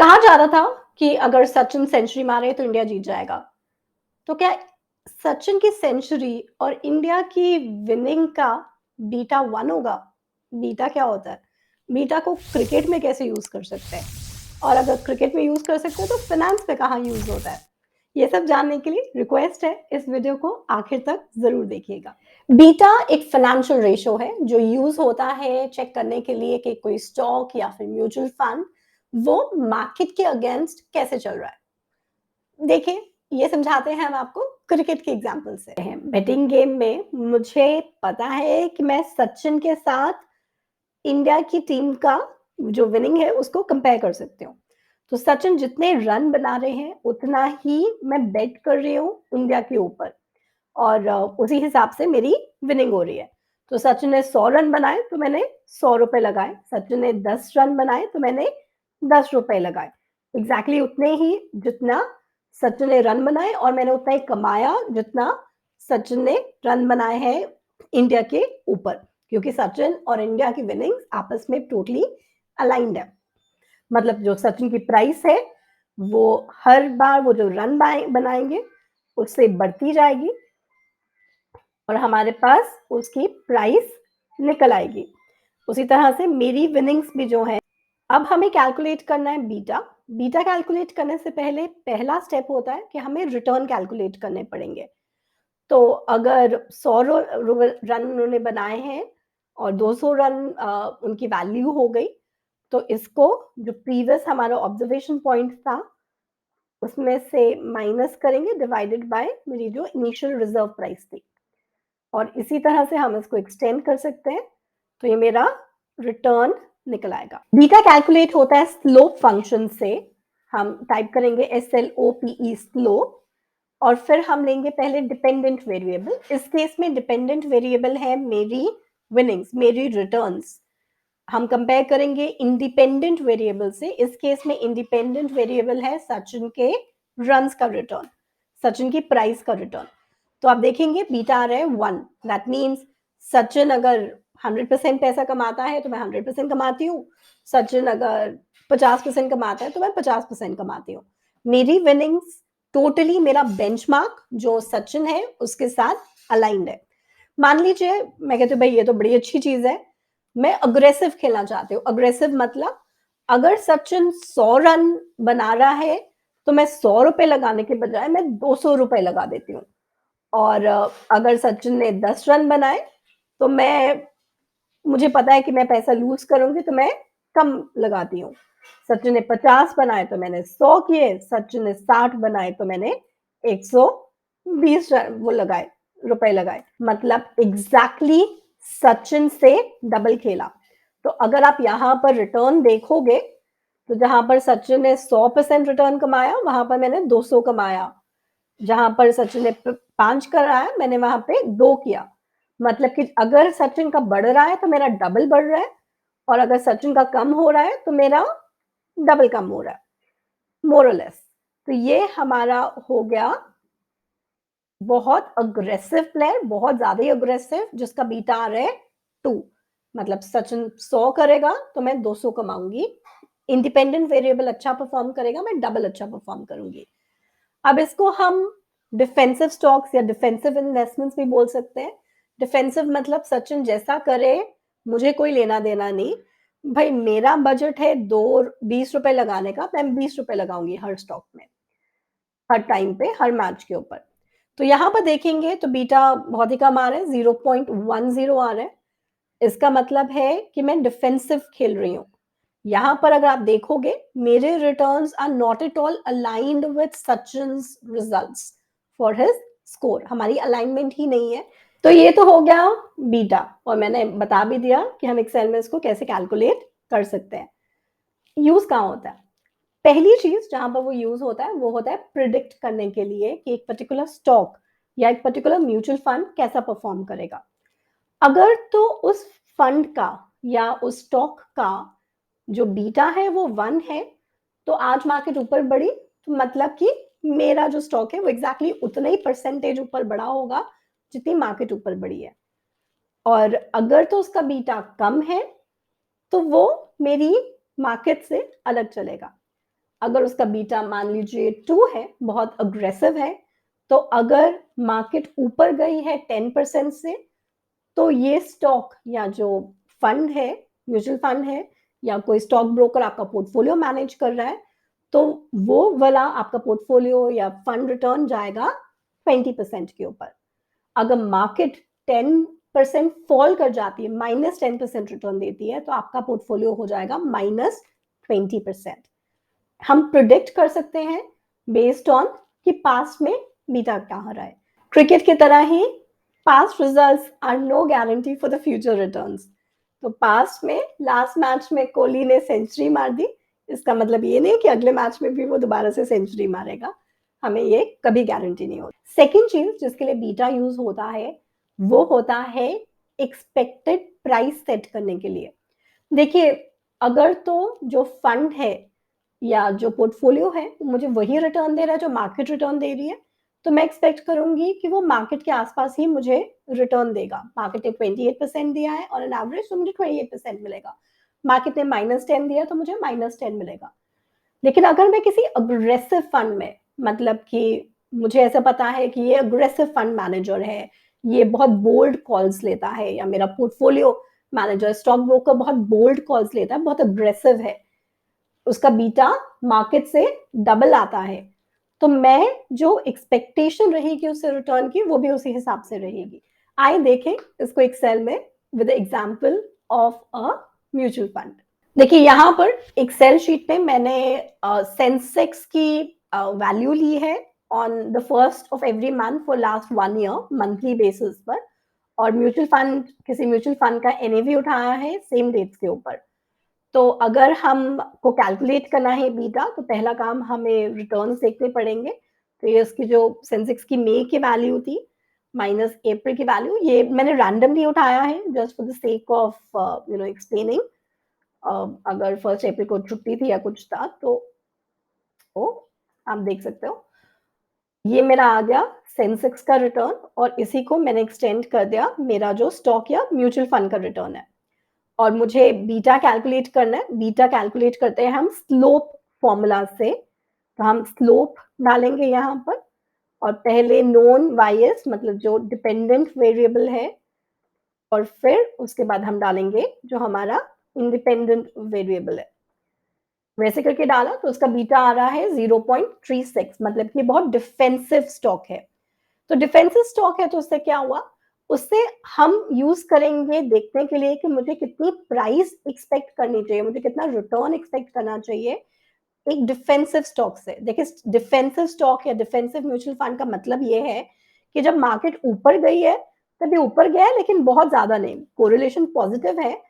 कहा जा रहा था कि अगर सचिन सेंचुरी मारे तो इंडिया जीत जाएगा। तो क्या सचिन की सेंचुरी और इंडिया की विनिंग का बीटा 1 होगा? बीटा क्या होता है? बीटा को क्रिकेट में कैसे यूज़ कर सकते हैं? और अगर क्रिकेट में यूज़ कर सकते हैं तो फाइनेंस में कहाँ यूज़ होता है? ये सब जानने के लिए रिक्वेस्ट है इस वीडियो को आखिर तक ज़रूर देखिएगा। बीटा एक फाइनेंशियल रेशियो है जो यूज़ होता है चेक करने के लिए कि कोई स्टॉक या फिर म्यूचुअल फंड वो मार्केट के अगेंस्ट कैसे चल रहा है। देखिए, ये समझाते हैं हम आपको क्रिकेट के एग्जांपल से। बेटिंग गेम में मुझे पता है कि मैं सचिन के साथ इंडिया की टीम का जो विनिंग है उसको कंपेयर कर सकती हूँ। तो सचिन जितने रन बना रहे हैं उतना ही मैं बेट कर रही हूँ इंडिया के ऊपर और उसी हिसाब से मेरी विनिंग हो रही है। तो सचिन ने 100 रन बनाए तो मैंने ₹100 लगाए, सचिन ने 10 रन बनाए तो मैंने ₹10 लगाए। एग्ज़ैक्टली उतने ही जितना सचिन ने रन बनाए और मैंने उतना ही कमाया जितना सचिन ने रन बनाए हैं इंडिया के ऊपर, क्योंकि सचिन और इंडिया की विनिंग्स आपस में टोटली अलाइन्ड है। मतलब जो सचिन की प्राइस है, वो हर बार वो जो रन बनाएँगे, उससे बढ़ती जाएगी और हमारे पास उसकी प्राइस निकल आएगी। उसी तरह से मेरी विनिंग्स भी जो है, अब हमें कैलकुलेट करना है बीटा। बीटा कैलकुलेट करने से पहले पहला स्टेप होता है कि हमें रिटर्न कैलकुलेट करने पड़ेंगे। तो अगर 100 रन उन्होंने बनाए हैं और 200 रन उनकी वैल्यू हो गई, तो इसको जो प्रीवियस हमारा ऑब्जर्वेशन पॉइंट था, उसमें से माइनस करेंगे डिवाइडेड बाय मेरी जो इनिशियल रिजर्व प्राइस थी। और इसी तरह से हम इसको एक्सटेंड कर सकते हैं, तो ये मेरा रिटर्न निकल आएगा। बीटा कैलकुलेट होता है स्लोप फंक्शन से। हम टाइप करेंगे SLOPE स्लोप और फिर हम लेंगे पहले डिपेंडेंट वेरिएबल। इस केस में डिपेंडेंट वेरिएबल है मेरी विनिंग्स, मेरी रिटर्न्स। हम कंपेयर करेंगे इंडिपेंडेंट वेरिएबल से। इस केस में इंडिपेंडेंट वेरिएबल है सचिन के रन्स का रिटर्न, सचिन की प्राइस का रिटर्न। तो आप देखेंगे बीटा आ रहा है 1। दैट मीन्स सचिन अगर 100% पैसा कमाता है तो मैं 100% कमाती हूँ, सचिन अगर 50% कमाता है तो मैं 50% कमाती हूँ। मेरी विनिंग्स टोटली मेरा बेंचमार्क जो सचिन है उसके साथ अलाइंड है। मान लीजिए मैं कहती हूँ भाई ये तो बड़ी अच्छी चीज है, मैं अग्रेसिव खेलना चाहती हूँ। अग्रेसिव मतलब अगर सचिन 100 रन बना रहा है तो मैं ₹100 लगाने के बजाय मैं ₹200 लगा देती हूँ। और अगर सचिन ने 10 रन बनाए तो मुझे पता है कि मैं पैसा लूज़ करूँगी तो मैं कम लगाती हूँ। सचिन ने 50 बनाए तो मैंने 100 किए, सचिन ने 60 बनाए तो मैंने 120 वो लगाए, रुपए लगाए। मतलब एग्ज़ैक्टली सचिन से डबल खेला। तो अगर आप यहाँ पर रिटर्न देखोगे, तो जहाँ पर सचिन ने 100% रिटर्न कमाया, वहाँ पर मैंने 200 कमाया। जहाँ पर सचिन ने 5 कराया, मैंने वहाँ पे 2 किया। मतलब कि अगर सचिन का बढ़ रहा है तो मेरा डबल बढ़ रहा है और अगर सचिन का कम हो रहा है तो मेरा डबल कम हो रहा है, मोर और लेस। तो ये हमारा हो गया बहुत अग्रेसिव प्लेयर, बहुत ज़्यादा ही अग्रेसिव, जिसका बीटा आ रहा है 2। मतलब सचिन 100 करेगा तो मैं 200 कमाऊँगी। इंडिपेंडेंट वेरिएबल अच्छा परफ़ॉर्म करेगा, मैं डबल अच्छा परफ़ॉर्म करूँगी। अब इसको हम डिफेंसिव स्टॉक्स या डिफेंसिव इन्वेस्टमेंट्स भी बोल सकते हैं। डिफेंसिव मतलब सचिन जैसा करे, मुझे कोई लेना-देना नहीं। भई मेरा बजट है 2 ₹20 लगाने का, मैं ₹20 लगाऊँगी हर स्टॉक में, हर टाइम पे, हर मैच के ऊपर। तो यहाँ पर देखेंगे तो बीटा बहुत ही कम आ रहा है, 0.10 आ रहा है। इसका मतलब है कि मैं डिफेंसिव खेल रही हूँ। यहाँ पर अगर आप देखोगे, मेरे returns are not at all aligned with Sachin's results for his score. हमारी अलाइनमेंट ही नहीं है। तो ये तो हो गया बीटा और मैंने बता भी दिया कि हम एक्सेल में इसको कैसे कैलकुलेट कर सकते हैं। यूज़ कहाँ होता है? पहली चीज़ जहाँ पर वो यूज़ होता है, वो होता है प्रिडिक्ट करने के लिए कि एक पर्टिकुलर स्टॉक या एक पर्टिकुलर म्यूचुअल फंड कैसा परफॉर्म करेगा। अगर तो उस फंड का या उस स्टॉक का जो बीटा है वो 1 है, तो आज मार्केट ऊपर बढ़ी, तो मतलब कि मेरा जो स्टॉक है वो एग्ज़ैक्टली उतना ही परसेंटेज ऊपर बढ़ा होगा, जितनी मार्केट ऊपर बढ़ी है। और अगर तो उसका बीटा कम है, तो वो मेरी मार्केट से अलग चलेगा। अगर उसका बीटा मान लीजिए 2 है, बहुत अग्रेसिव है, तो अगर मार्केट ऊपर गई है 10% से, तो ये स्टॉक या जो फंड है, म्यूचुअल फंड है या कोई स्टॉक ब्रोकर आपका पोर्टफोलियो मैनेज कर रहा है, तो वो वाला आपका पोर्टफोलियो या फंड रिटर्न जाएगा 20% के ऊपर। अगर मार्केट 10% फॉल कर जाती है, -10% रिटर्न देती है, तो आपका पोर्टफोलियो हो जाएगा -20%। हम प्रिडिक्ट कर सकते हैं बेस्ड ऑन कि पास्ट में बीटा क्या हो रहा है। क्रिकेट की तरह ही past results are no guarantee for the future returns. तो पास्ट में लास्ट मैच में कोहली ने सेंचुरी मार दी, इसका मतलब ये नहीं कि अगले मैच में भी वो दोबारा से सेंचुरी मारेगा। हमें ये कभी गारंटी नहीं होती। सेकेंड चीज जिसके लिए बीटा यूज होता है, वो होता है एक्सपेक्टेड प्राइस सेट करने के लिए। देखिए, अगर तो जो फंड है या जो पोर्टफोलियो है मुझे वही रिटर्न दे रहा है जो मार्केट रिटर्न दे रही है, तो मैं एक्सपेक्ट करूंगी कि वो मार्केट के आसपास ही मुझे रिटर्न देगा। मार्केट ने 28% दिया है और एन एवरेज, तो मुझे 28% मिलेगा। मार्केट ने -10 दिया तो मुझे -10 मिलेगा। लेकिन अगर मैं किसी अग्रेसिव फंड में, मतलब कि मुझे ऐसा पता है कि ये अग्रेसिव फंड मैनेजर है, ये बहुत बोल्ड कॉल्स लेता है, या मेरा पोर्टफोलियो मैनेजर स्टॉक ब्रोकर बहुत बोल्ड कॉल्स लेता है, बहुत अग्रेसिव है, उसका बीटा मार्केट से डबल आता है, तो मैं जो एक्सपेक्टेशन रहेगी उससे रिटर्न की, वो भी उसी हिसाब से रहेगी। आइए देखें इसको एक्सेल में with example of a mutual fund. देखिए यहाँ पर एक्सेल शीट पे मैंने सेंसेक्स की वैल्यू ली है on the first of every month for last 1 year monthly basis पर, और म्यूचुअल फंड, किसी म्यूचुअल फंड का एनएवी उठाया है सेम डेट्स के ऊपर। तो अगर हमको कैलकुलेट करना है बीटा, तो पहला काम हमें रिटर्न्स देखने पड़ेंगे। तो ये उसकी जो सेंसेक्स की मई की वैल्यू थी माइनस अप्रैल की वैल्यू, ये मैंने रैंडमली उठाया है just for the sake of explaining. अगर 1 अप्रैल को छुट्टी थी या कुछ था तो आप देख सकते हो, ये मेरा आ गया सेंसेक्स का रिटर्न, और इसी को मैंने एक्सटेंड कर दिया मेरा जो स्टॉक या म्यूचुअल फंड का रिटर्न है। और मुझे बीटा कैलकुलेट करना है। बीटा कैलकुलेट करते हैं हम स्लोप फॉर्मूला से। तो हम स्लोप डालेंगे यहाँ पर, और पहले नोन वाईएस मतलब जो डिपेंडेंट वेरिएबल है, और फिर उसके बाद हम डालेंगे जो हमारा इंडिपेंडेंट वेरिएबल है। वैसे करके डाला तो उसका बीटा आ रहा है 0.36, मतलब कि बहुत डिफेंसिव स्टॉक है। तो डिफेंसिव स्टॉक है तो उससे क्या हुआ, उससे हम यूज करेंगे देखने के लिए कि मुझे कितनी प्राइस एक्सपेक्ट करनी चाहिए, मुझे कितना रिटर्न एक्सपेक्ट करना चाहिए एक डिफेंसिव स्टॉक से। देखिए, डिफेंसिव स्टॉक या डिफेंसिव म्यूचुअल फंड का मतलब ये है कि जब मार्केट ऊपर गई है तभी ऊपर गया है, लेकिन बहुत ज्यादा नहीं, कोरिलेशन पॉजिटिव है।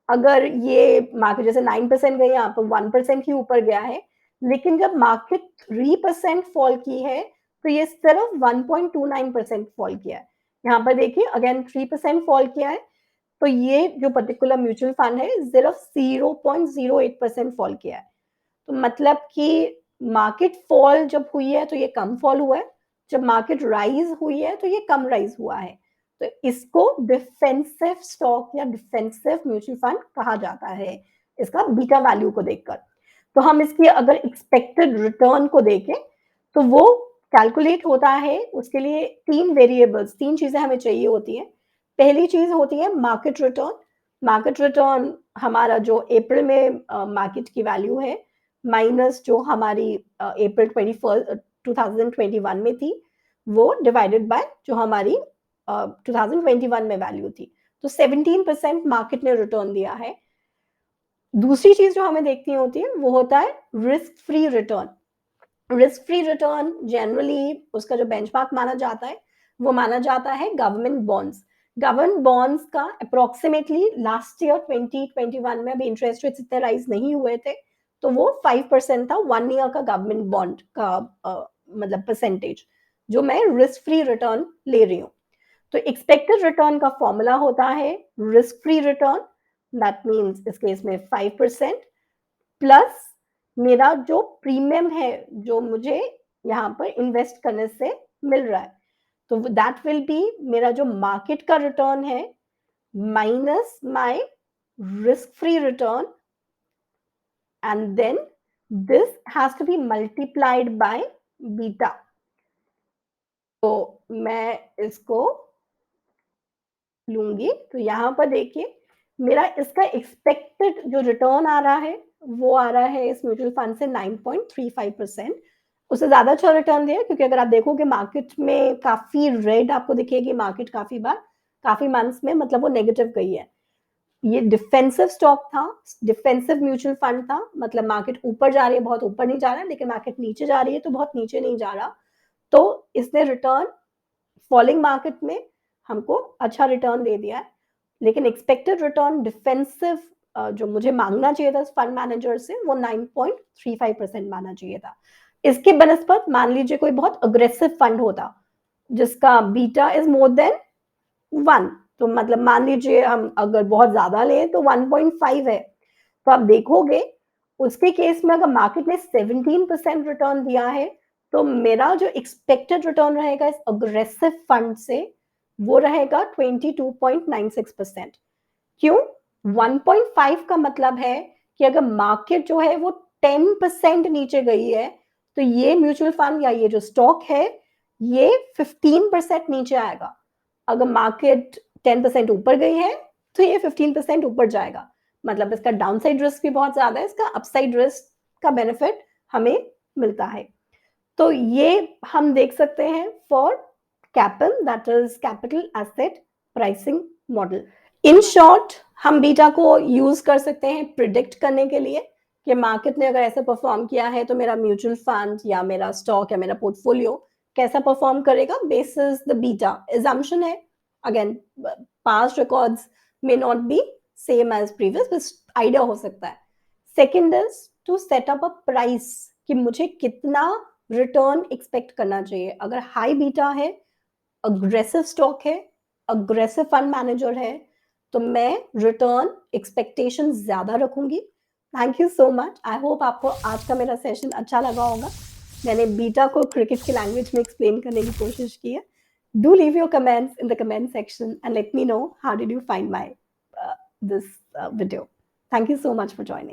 अगर ये मार्केट जैसे 9% गई, यहाँ पर 1% ही ऊपर गया है, लेकिन जब मार्केट 3% फॉल की है, तो ये सिर्फ 1.29% फॉल किया है। यहाँ पर देखिए अगेन 3% फॉल किया है, तो ये जो पर्टिकुलर म्यूचुअल फंड है सिर्फ 0.08% फॉल किया है। तो मतलब कि मार्केट फॉल जब हुई है तो ये कम फॉल हुआ है, जब मार्केट राइज हुई है तो ये कम राइज हुआ है। तो इसको डिफेंसिव स्टॉक या डिफेंसिव म्यूचुअल फंड कहा जाता है, इसका बीटा वैल्यू को देखकर। तो हम इसकी अगर एक्सपेक्टेड रिटर्न को देखें तो वो कैलकुलेट होता है, उसके लिए 3 वेरिएबल्स, 3 चीजें हमें चाहिए होती हैं। पहली चीज होती है मार्केट रिटर्न। मार्केट रिटर्न हमारा जो अप्रैल में मार्केट की वैल्यू है माइनस जो हमारी अप्रैल 2021 में थी, वो डिवाइडेड बाय जो हमारी 2021 में वैल्यू थी। तो 17% मार्केट ने रिटर्न दिया है। दूसरी चीज जो हमें देखनी होती है वो होता है risk free return. Risk free return generally उसका जो बेंचमार्क माना जाता है वो माना जाता है गवर्नमेंट बॉन्ड्स। गवर्नमेंट बॉन्ड्स का अप्रोक्सीमेटली लास्ट ईयर 2021 में अभी इंटरेस्ट रेट्स इतने राइज नहीं हुए थे, तो वो 5% था 1 ईयर का गवर्नमेंट बॉन्ड का मतलब परसेंटेज, जो मैं रिस्क फ्री रिटर्न ले रही हूँ। तो एक्सपेक्टेड रिटर्न का फॉर्मूला होता है risk free return, that means इस केस में 5% प्लस मेरा जो प्रीमियम है जो मुझे यहाँ पर इन्वेस्ट करने से मिल रहा है, तो दैट विल बी मेरा जो मार्केट का रिटर्न है minus my risk free return, and then this has to be multiplied by beta. तो मैं इसको लूँगी, तो यहाँ पर देखिए मेरा इसका एक्सपेक्टेड जो रिटर्न आ रहा है, वो आ रहा है इस म्यूचुअल फंड से 9.35%। उससे ज़्यादा अच्छा रिटर्न दिया है, क्योंकि अगर आप देखोगे मार्केट में काफ़ी रेड आपको दिखेगी मार्केट काफ़ी बार, काफ़ी मंथ्स में, मतलब वो नेगेटिव गई है। ये डिफेंसिव स्टॉक था, डिफेंसिव म्यूचुअल फंड था, मतलब मार्केट ऊपर जा रही है, बहुत ऊपर नहीं जा रहा है, लेकिन मार्केट नीचे जा रही है, तो बहुत नीचे नहीं जा रहा। तो इसने रिटर्न फॉलिंग मार्केट में हमको अच्छा रिटर्न दे दिया है, लेकिन एक्सपेक्टेड रिटर्न डिफेंसिव जो मुझे मांगना चाहिए था फंड मैनेजर से, वो 9.35% मांगना चाहिए था। इसके बनस्पत मान लीजिए कोई बहुत अग्रेसिव फंड होता, जिसका बीटा इज मोर देन 1, तो मतलब मान लीजिए हम अगर बहुत ज्यादा लें तो 1.5 है, तो आप देखोगे उसके केस में अगर मार्केट ने 17% रिटर्न दिया है, तो मेरा जो एक्सपेक्टेड रिटर्न रहेगा इस अग्रेसिव फंड से, वो रहेगा 22.96%। क्यों? 1.5 का मतलब है कि अगर मार्केट जो है वो 10% नीचे गई है, तो ये म्यूचुअल फंड या ये जो स्टॉक है, ये 15% नीचे आएगा। अगर मार्केट 10% ऊपर गई है, तो ये 15% ऊपर जाएगा। मतलब इसका डाउनसाइड रिस्क भी बहुत ज्यादा है, इसका अपसाइड रिस्क का बेनिफिट हमें मिलता है। तो ये हम देख सकते हैं फॉर कैपिल, that is capital asset pricing model. In short हम बीटा को यूज कर सकते हैं प्रिडिक्ट करने के लिए कि मार्केट ने अगर ऐसा परफॉर्म किया है, तो मेरा म्यूचुअल फंड या मेरा स्टॉक या मेरा पोर्टफोलियो कैसा परफॉर्म करेगा बेसिस द बीटा। एजम्पशन है, again past records may not be same as previous, बस आइडिया हो सकता है। Second is to set up a price कि मुझे कितना रिटर्न एक्सपेक्ट करना चाहिए। अगर हाई बीटा है, अग्रेसिव स्टॉक है, अग्रेसिव फंड मैनेजर है, तो मैं रिटर्न एक्सपेक्टेशन ज्यादा रखूंगी। Thank you so much. I hope आपको आज का मेरा सेशन अच्छा लगा होगा। मैंने बीटा को क्रिकेट की लैंग्वेज में एक्सप्लेन करने की कोशिश की है। Do leave your comments in the comment section and let me know how did you find my this video. Thank you so much for joining.